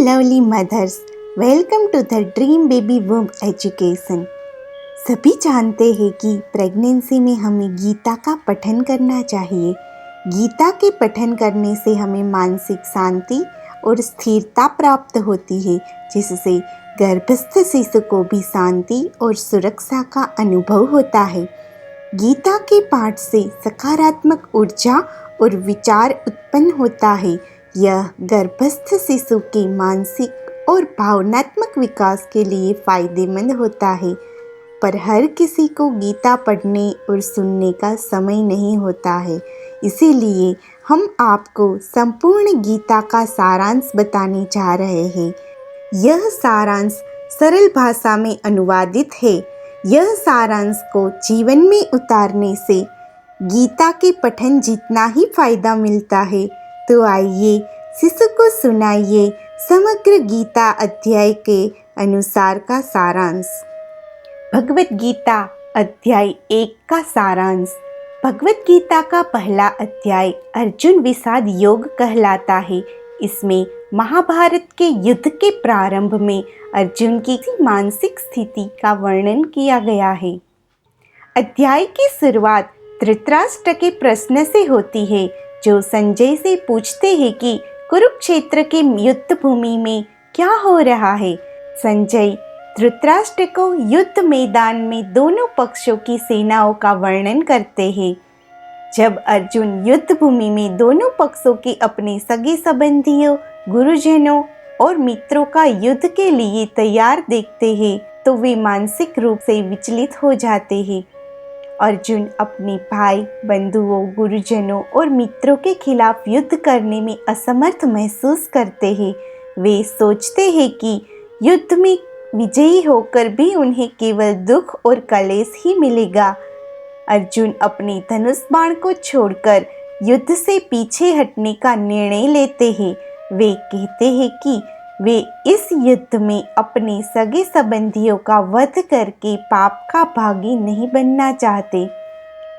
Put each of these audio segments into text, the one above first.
Lovely mothers, welcome to the dream baby womb education. सभी जानते हैं कि प्रेगनेंसी में हमें गीता का पठन करना चाहिए। गीता के पठन करने से हमें मानसिक शांति और स्थिरता प्राप्त होती है, जिससे गर्भस्थ शिशु को भी शांति और सुरक्षा का अनुभव होता है। गीता के पाठ से सकारात्मक ऊर्जा और विचार उत्पन्न होता है। यह गर्भस्थ शिशु के मानसिक और भावनात्मक विकास के लिए फायदेमंद होता है, पर हर किसी को गीता पढ़ने और सुनने का समय नहीं होता है। इसीलिए हम आपको संपूर्ण गीता का सारांश बताने जा रहे हैं। यह सारांश सरल भाषा में अनुवादित है। यह सारांश को जीवन में उतारने से गीता के पठन जितना ही फायदा मिलता है। तो आइए शिशु को सुनाइए समग्र गीता अध्याय के अनुसार का सारांश। भगवत गीता अध्याय 1 का सारांश। भगवत गीता का पहला अध्याय अर्जुन विषाद योग कहलाता है। इसमें महाभारत के युद्ध के प्रारंभ में अर्जुन की मानसिक स्थिति का वर्णन किया गया है। अध्याय की शुरुआत धृतराष्ट्र के प्रश्न से होती है, जो संजय से पूछते हैं कि कुरुक्षेत्र के युद्ध भूमि में क्या हो रहा है। संजय धृतराष्ट्र को युद्ध मैदान में दोनों पक्षों की सेनाओं का वर्णन करते हैं। जब अर्जुन युद्ध भूमि में दोनों पक्षों के अपने सगे संबंधियों, गुरुजनों और मित्रों का युद्ध के लिए तैयार देखते हैं, तो वे मानसिक रूप से विचलित हो जाते हैं। अर्जुन अपने भाई, बंधुओं, गुरुजनों और मित्रों के खिलाफ युद्ध करने में असमर्थ महसूस करते हैं। वे सोचते हैं कि युद्ध में विजयी होकर भी उन्हें केवल दुख और कलेश ही मिलेगा। अर्जुन अपने धनुष बाण को छोड़कर युद्ध से पीछे हटने का निर्णय लेते हैं। वे कहते हैं कि वे इस युद्ध में अपने सगे संबंधियों का वध करके पाप का भागी नहीं बनना चाहते।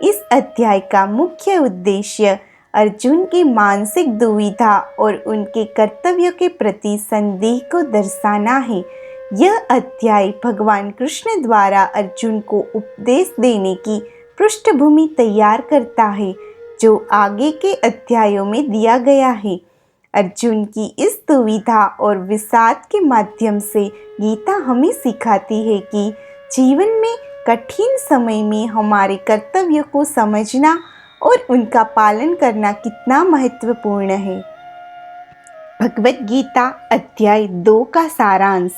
इस अध्याय का मुख्य उद्देश्य अर्जुन की मानसिक दुविधा और उनके कर्तव्यों के प्रति संदेह को दर्शाना है। यह अध्याय भगवान कृष्ण द्वारा अर्जुन को उपदेश देने की पृष्ठभूमि तैयार करता है, जो आगे के अध्यायों में दिया गया है। अर्जुन की इस दुविधा और विषाद के माध्यम से गीता हमें सिखाती है कि जीवन में कठिन समय में हमारे कर्तव्यों को समझना और उनका पालन करना कितना महत्वपूर्ण है। भगवत गीता अध्याय 2 का सारांश।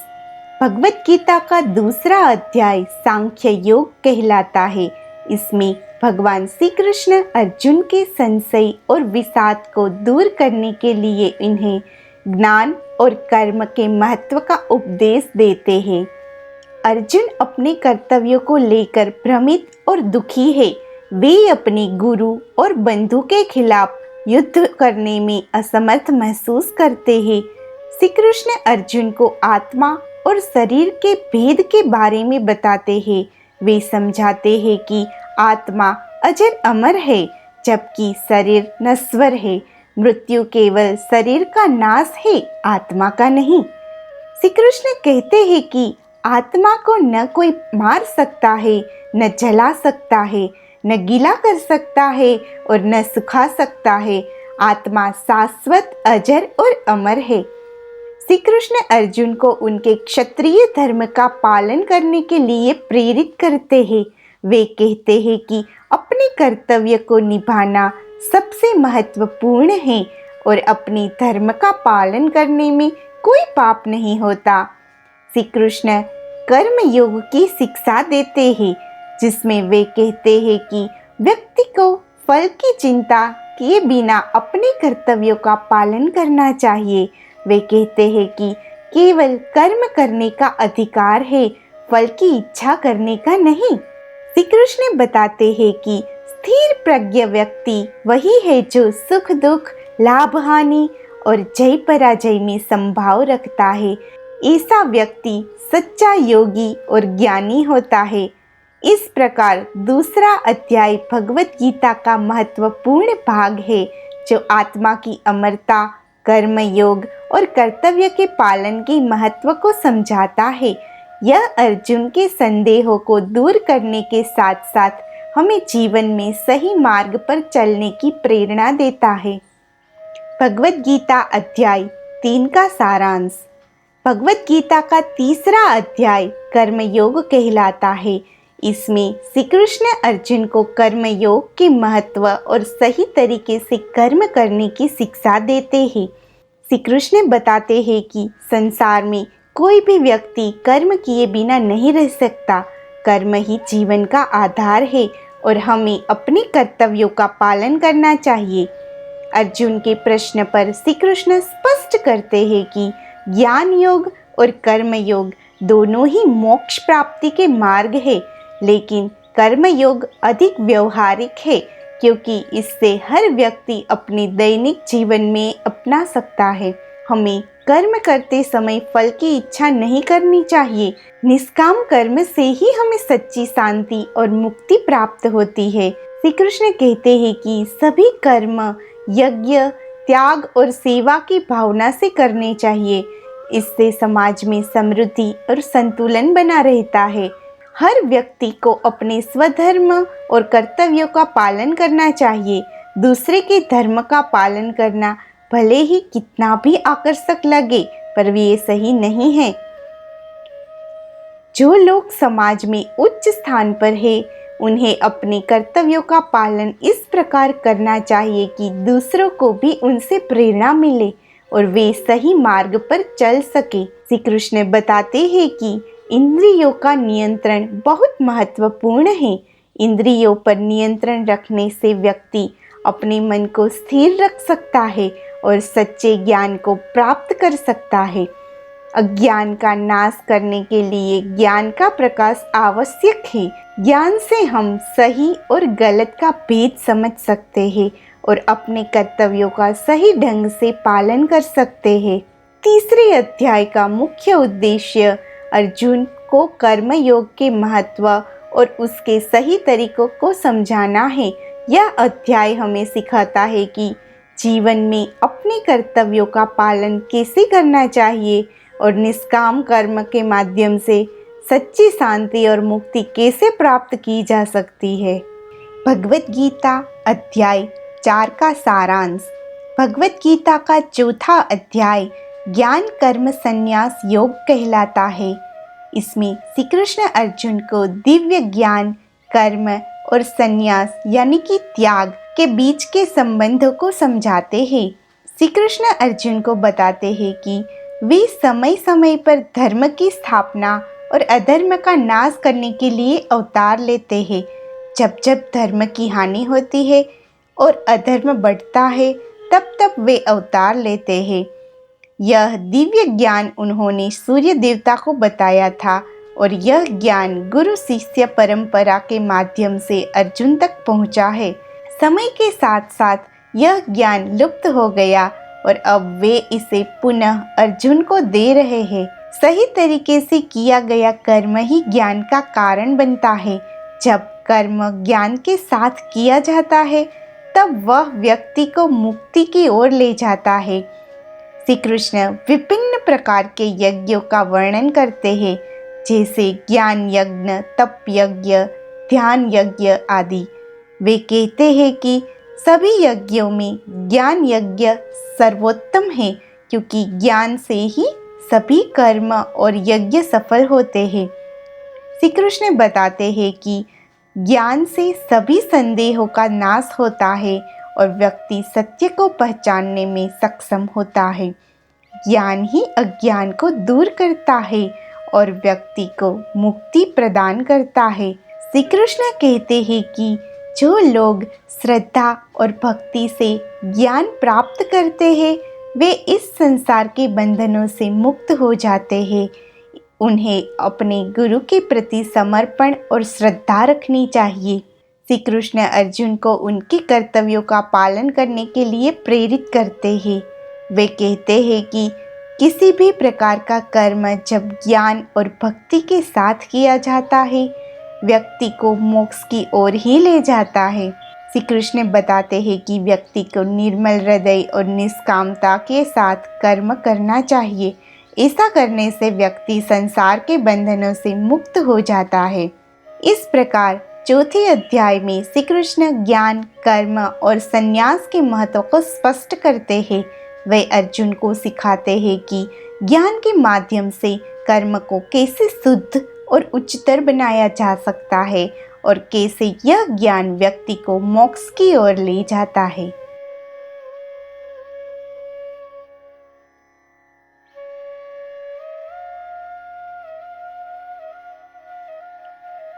भगवत गीता का दूसरा अध्याय सांख्य योग कहलाता है। इसमें भगवान श्री कृष्ण अर्जुन के संशय और विषाद को दूर करने के लिए इन्हें ज्ञान और कर्म के महत्व का उपदेश देते हैं। अर्जुन अपने कर्तव्यों को लेकर भ्रमित और दुखी है। वे अपने गुरु और बंधु के खिलाफ युद्ध करने में असमर्थ महसूस करते हैं। श्री कृष्ण अर्जुन को आत्मा और शरीर के भेद के बारे में बताते हैं। वे समझाते हैं कि आत्मा अजर अमर है, जबकि शरीर नश्वर है। मृत्यु केवल शरीर का नाश है, आत्मा का नहीं। श्री कृष्ण कहते हैं कि आत्मा को न कोई मार सकता है, न जला सकता है, न गीला कर सकता है और न सुखा सकता है। आत्मा शाश्वत, अजर और अमर है। श्री कृष्ण अर्जुन को उनके क्षत्रिय धर्म का पालन करने के लिए प्रेरित करते हैं। वे कहते हैं कि अपने कर्तव्य को निभाना सबसे महत्वपूर्ण है और अपने धर्म का पालन करने में कोई पाप नहीं होता। श्री कृष्ण कर्म योग की शिक्षा देते हैं, जिसमें वे कहते हैं कि व्यक्ति को फल की चिंता किए बिना अपने कर्तव्यों का पालन करना चाहिए। वे कहते हैं कि केवल कर्म करने का अधिकार है, फल की इच्छा करने का नहीं। श्री कृष्ण बताते हैं कि स्थिर प्रज्ञ व्यक्ति वही है जो सुख दुख, लाभ हानि और जय पराजय में समभाव रखता है। ऐसा व्यक्ति सच्चा योगी और ज्ञानी होता है। इस प्रकार दूसरा अध्याय भगवत गीता का महत्वपूर्ण भाग है, जो आत्मा की अमरता, कर्म योग और कर्तव्य के पालन के महत्व को समझाता है। यह अर्जुन के संदेहों को दूर करने के साथ साथ हमें जीवन में सही मार्ग पर चलने की प्रेरणा देता है। भगवद गीता अध्याय 3 का सारांश। भगवद गीता का तीसरा अध्याय कर्मयोग कहलाता है। इसमें श्री कृष्ण अर्जुन को कर्मयोग के महत्व और सही तरीके से कर्म करने की शिक्षा देते हैं। श्री कृष्ण बताते हैं कि संसार में कोई भी व्यक्ति कर्म किए बिना नहीं रह सकता। कर्म ही जीवन का आधार है और हमें अपने कर्तव्यों का पालन करना चाहिए। अर्जुन के प्रश्न पर श्री कृष्ण स्पष्ट करते हैं कि ज्ञान योग और कर्म योग दोनों ही मोक्ष प्राप्ति के मार्ग है, लेकिन कर्म योग अधिक व्यवहारिक है क्योंकि इससे हर व्यक्ति अपने दैनिक जीवन में अपना सकता है। हमें कर्म करते समय फल की इच्छा नहीं करनी चाहिए। निष्काम कर्म से ही हमें सच्ची शांति और मुक्ति प्राप्त होती है। श्री कृष्ण कहते हैं कि सभी कर्म यज्ञ, त्याग और सेवा की भावना से करने चाहिए। इससे समाज में समृद्धि और संतुलन बना रहता है। हर व्यक्ति को अपने स्वधर्म और कर्तव्यों का पालन करना चाहिए। दूसरे के धर्म का पालन करना भले ही कितना भी आकर्षक लगे, पर ये सही नहीं है। जो लोग समाज में उच्च स्थान पर है, उन्हें अपने कर्तव्यों का पालन इस प्रकार करना चाहिए कि दूसरों को भी उनसे प्रेरणा मिले और वे सही मार्ग पर चल सके। श्री कृष्ण बताते हैं कि इंद्रियों का नियंत्रण बहुत महत्वपूर्ण है। इंद्रियों पर नियंत्रण रखने से व्यक्ति अपने मन को स्थिर रख सकता है और सच्चे ज्ञान को प्राप्त कर सकता है। अज्ञान का नाश करने के लिए ज्ञान का प्रकाश आवश्यक है। ज्ञान से हम सही और गलत का भेद समझ सकते हैं और अपने कर्तव्यों का सही ढंग से पालन कर सकते हैं। तीसरे अध्याय का मुख्य उद्देश्य अर्जुन को कर्म योग के महत्व और उसके सही तरीकों को समझाना है। यह अध्याय हमें सिखाता है कि जीवन में अपने कर्तव्यों का पालन कैसे करना चाहिए और निष्काम कर्म के माध्यम से सच्ची शांति और मुक्ति कैसे प्राप्त की जा सकती है। भगवद गीता अध्याय 4 का सारांश। भगवद गीता का चौथा अध्याय ज्ञान कर्म संन्यास योग कहलाता है। इसमें श्री कृष्ण अर्जुन को दिव्य ज्ञान, कर्म और संन्यास यानी कि त्याग के बीच के संबंधों को समझाते हैं। श्री कृष्ण अर्जुन को बताते हैं कि वे समय समय पर धर्म की स्थापना और अधर्म का नाश करने के लिए अवतार लेते हैं। जब जब धर्म की हानि होती है और अधर्म बढ़ता है, तब तब वे अवतार लेते हैं। यह दिव्य ज्ञान उन्होंने सूर्य देवता को बताया था और यह ज्ञान गुरु शिष्य परंपरा के माध्यम से अर्जुन तक पहुंचा है। समय के साथ साथ यह ज्ञान लुप्त हो गया और अब वे इसे पुनः अर्जुन को दे रहे हैं। सही तरीके से किया गया कर्म ही ज्ञान का कारण बनता है। जब कर्म ज्ञान के साथ किया जाता है, तब वह व्यक्ति को मुक्ति की ओर ले जाता है। श्री कृष्ण विभिन्न प्रकार के यज्ञों का वर्णन करते हैं, जैसे ज्ञान यज्ञ, तप यज्ञ, ध्यान यज्ञ आदि। वे कहते हैं कि सभी यज्ञों में ज्ञान यज्ञ सर्वोत्तम है, क्योंकि ज्ञान से ही सभी कर्म और यज्ञ सफल होते हैं। श्री कृष्ण बताते हैं कि ज्ञान से सभी संदेहों का नाश होता है और व्यक्ति सत्य को पहचानने में सक्षम होता है। ज्ञान ही अज्ञान को दूर करता है और व्यक्ति को मुक्ति प्रदान करता है। श्री कृष्ण कहते हैं कि जो लोग श्रद्धा और भक्ति से ज्ञान प्राप्त करते हैं, वे इस संसार के बंधनों से मुक्त हो जाते हैं। उन्हें अपने गुरु के प्रति समर्पण और श्रद्धा रखनी चाहिए। श्री कृष्ण अर्जुन को उनके कर्तव्यों का पालन करने के लिए प्रेरित करते हैं। वे कहते हैं कि किसी भी प्रकार का कर्म जब ज्ञान और भक्ति के साथ किया जाता है, व्यक्ति को मोक्ष की ओर ही ले जाता है। श्री कृष्ण बताते हैं कि व्यक्ति को निर्मल हृदय और निष्कामता के साथ कर्म करना चाहिए। ऐसा करने से व्यक्ति संसार के बंधनों से मुक्त हो जाता है। इस प्रकार चौथे अध्याय में श्री कृष्ण ज्ञान, कर्म और संन्यास के महत्व को स्पष्ट करते हैं। वे अर्जुन को सिखाते हैं कि ज्ञान के माध्यम से कर्म को कैसे शुद्ध और उच्चतर बनाया जा सकता है और कैसे यह ज्ञान व्यक्ति को मोक्ष की ओर ले जाता है।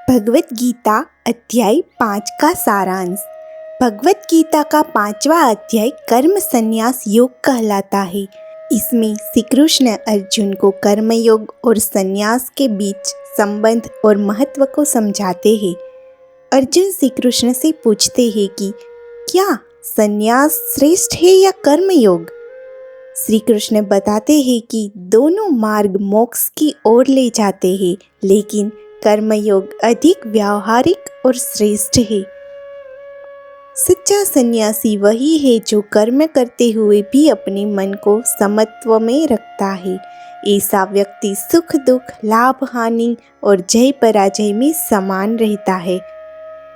भगवत गीता अध्याय 5 का सारांश। भगवत गीता का 5वां अध्याय कर्म संन्यास योग कहलाता है। इसमें श्री कृष्ण अर्जुन को कर्म योग और संन्यास के बीच संबंध और महत्व को समझाते हैं। अर्जुन श्री कृष्ण से पूछते हैं कि क्या संन्यास श्रेष्ठ है या कर्म योग? श्री कृष्ण बताते हैं कि दोनों मार्ग मोक्ष की ओर ले जाते हैं, लेकिन कर्मयोग अधिक व्यावहारिक और श्रेष्ठ है। सच्चा सन्यासी वही है जो कर्म करते हुए भी अपने मन को समत्व में रखता है। ऐसा व्यक्ति सुख दुख, लाभ हानि और जय पराजय में समान रहता है।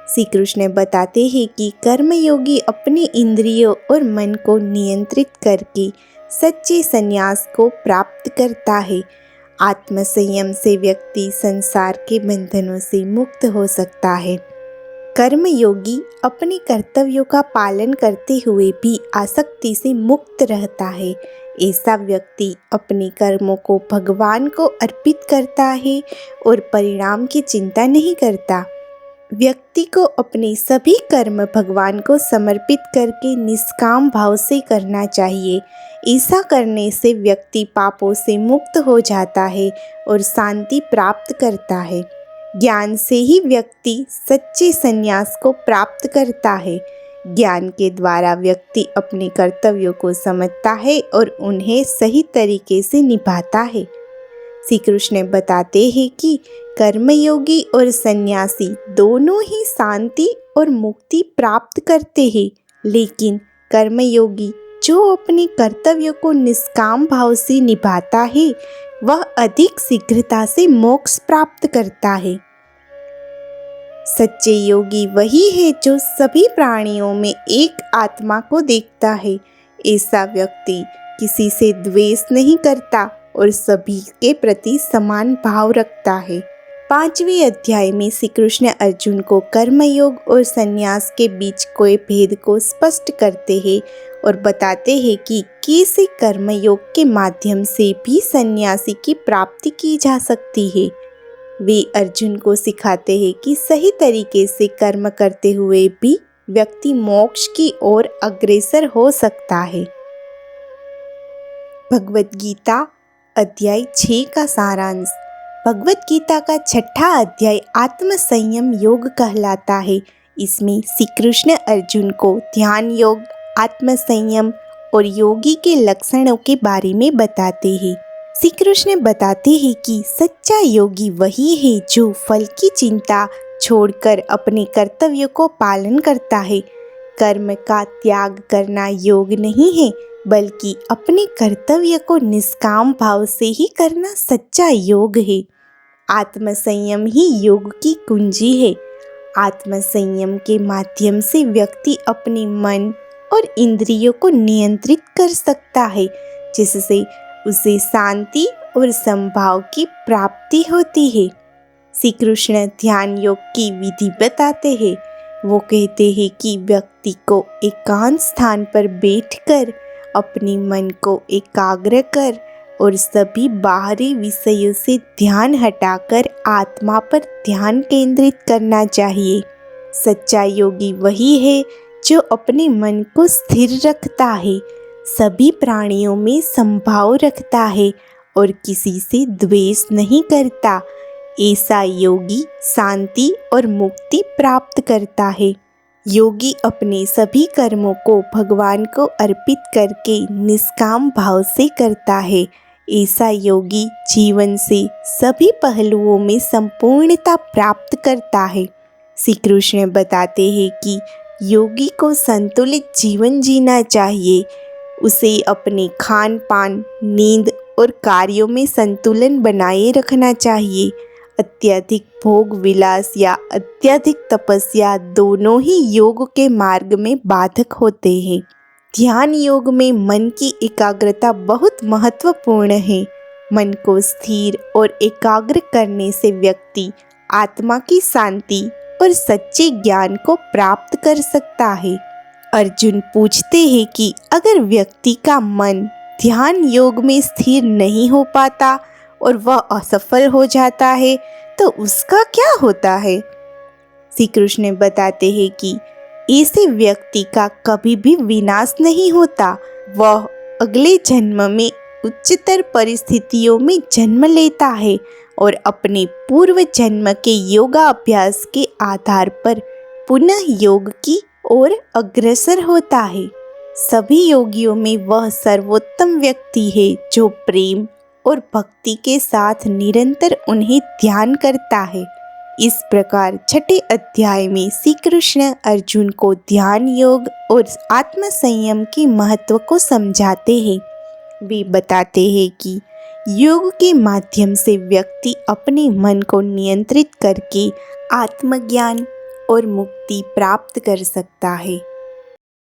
श्री कृष्ण बताते हैं कि कर्मयोगी अपने इंद्रियों और मन को नियंत्रित करके सच्चे संन्यास को प्राप्त करता है। आत्मसंयम से व्यक्ति संसार के बंधनों से मुक्त हो सकता है। कर्मयोगी अपने कर्तव्यों का पालन करते हुए भी आसक्ति से मुक्त रहता है। ऐसा व्यक्ति अपने कर्मों को भगवान को अर्पित करता है और परिणाम की चिंता नहीं करता। व्यक्ति को अपने सभी कर्म भगवान को समर्पित करके निष्काम भाव से करना चाहिए। ऐसा करने से व्यक्ति पापों से मुक्त हो जाता है और शांति प्राप्त करता है। ज्ञान से ही व्यक्ति सच्चे संन्यास को प्राप्त करता है। ज्ञान के द्वारा व्यक्ति अपने कर्तव्यों को समझता है और उन्हें सही तरीके से निभाता है। श्री कृष्ण बताते हैं कि कर्मयोगी और सन्यासी दोनों ही शांति और मुक्ति प्राप्त करते हैं, लेकिन कर्मयोगी जो अपने कर्तव्यों को निष्काम भाव से निभाता है वह अधिक शीघ्रता से मोक्ष प्राप्त करता है। सच्चे योगी वही है जो सभी प्राणियों में एक आत्मा को देखता है। ऐसा व्यक्ति किसी से द्वेष नहीं करता और सभी के प्रति समान भाव रखता है। 5वें अध्याय में श्री कृष्ण अर्जुन को कर्मयोग और संन्यास के बीच कोई भेद को स्पष्ट करते हैं और बताते हैं कि कैसे कर्मयोग के माध्यम से भी सन्यासी की प्राप्ति की जा सकती है। वे अर्जुन को सिखाते हैं कि सही तरीके से कर्म करते हुए भी व्यक्ति मोक्ष की ओर अग्रसर हो सकता है। भगवत गीता अध्याय 6 का सारांश। भगवत गीता का 6ठा अध्याय आत्म संयम योग कहलाता है। इसमें श्री कृष्ण अर्जुन को ध्यान योग, आत्म संयम और योगी के लक्षणों के बारे में बताते हैं। श्री कृष्ण बताते हैं कि सच्चा योगी वही है जो फल की चिंता छोड़कर अपने कर्तव्यों को पालन करता है। कर्म का त्याग करना योग नहीं है, बल्कि अपने कर्तव्य को निष्काम भाव से ही करना सच्चा योग है। आत्मसंयम ही योग की कुंजी है। आत्मसंयम के माध्यम से व्यक्ति अपने मन और इंद्रियों को नियंत्रित कर सकता है, जिससे उसे शांति और समभाव की प्राप्ति होती है। श्री कृष्ण ध्यान योग की विधि बताते हैं। वो कहते हैं कि व्यक्ति को एकांत स्थान पर बैठकर अपने मन को एकाग्र कर और सभी बाहरी विषयों से ध्यान हटाकर आत्मा पर ध्यान केंद्रित करना चाहिए। सच्चा योगी वही है जो अपने मन को स्थिर रखता है, सभी प्राणियों में समभाव रखता है और किसी से द्वेष नहीं करता। ऐसा योगी शांति और मुक्ति प्राप्त करता है। योगी अपने सभी कर्मों को भगवान को अर्पित करके निष्काम भाव से करता है। ऐसा योगी जीवन से सभी पहलुओं में संपूर्णता प्राप्त करता है। श्री कृष्ण बताते हैं कि योगी को संतुलित जीवन जीना चाहिए। उसे अपने खान पान, नींद और कार्यों में संतुलन बनाए रखना चाहिए। अत्यधिक भोग विलास या अत्यधिक तपस्या दोनों ही योग के मार्ग में बाधक होते हैं। ध्यान योग में मन की एकाग्रता बहुत महत्वपूर्ण है। मन को स्थिर और एकाग्र करने से व्यक्ति आत्मा की शांति और सच्चे ज्ञान को प्राप्त कर सकता है। अर्जुन पूछते हैं कि अगर व्यक्ति का मन ध्यान योग में स्थिर नहीं हो पाता और वह असफल हो जाता है तो उसका क्या होता है? श्री कृष्ण बताते हैं कि ऐसे व्यक्ति का कभी भी विनाश नहीं होता। वह अगले जन्म में उच्चतर परिस्थितियों में जन्म लेता है और अपने पूर्व जन्म के योगाभ्यास के आधार पर पुनः योग की ओर अग्रसर होता है। सभी योगियों में वह सर्वोत्तम व्यक्ति है जो प्रेम और भक्ति के साथ निरंतर उन्हें ध्यान करता है। इस प्रकार छठे अध्याय में श्री कृष्ण अर्जुन को ध्यान योग और आत्म संयम के महत्व को समझाते हैं। वे बताते हैं कि योग के माध्यम से व्यक्ति अपने मन को नियंत्रित करके आत्मज्ञान और मुक्ति प्राप्त कर सकता है।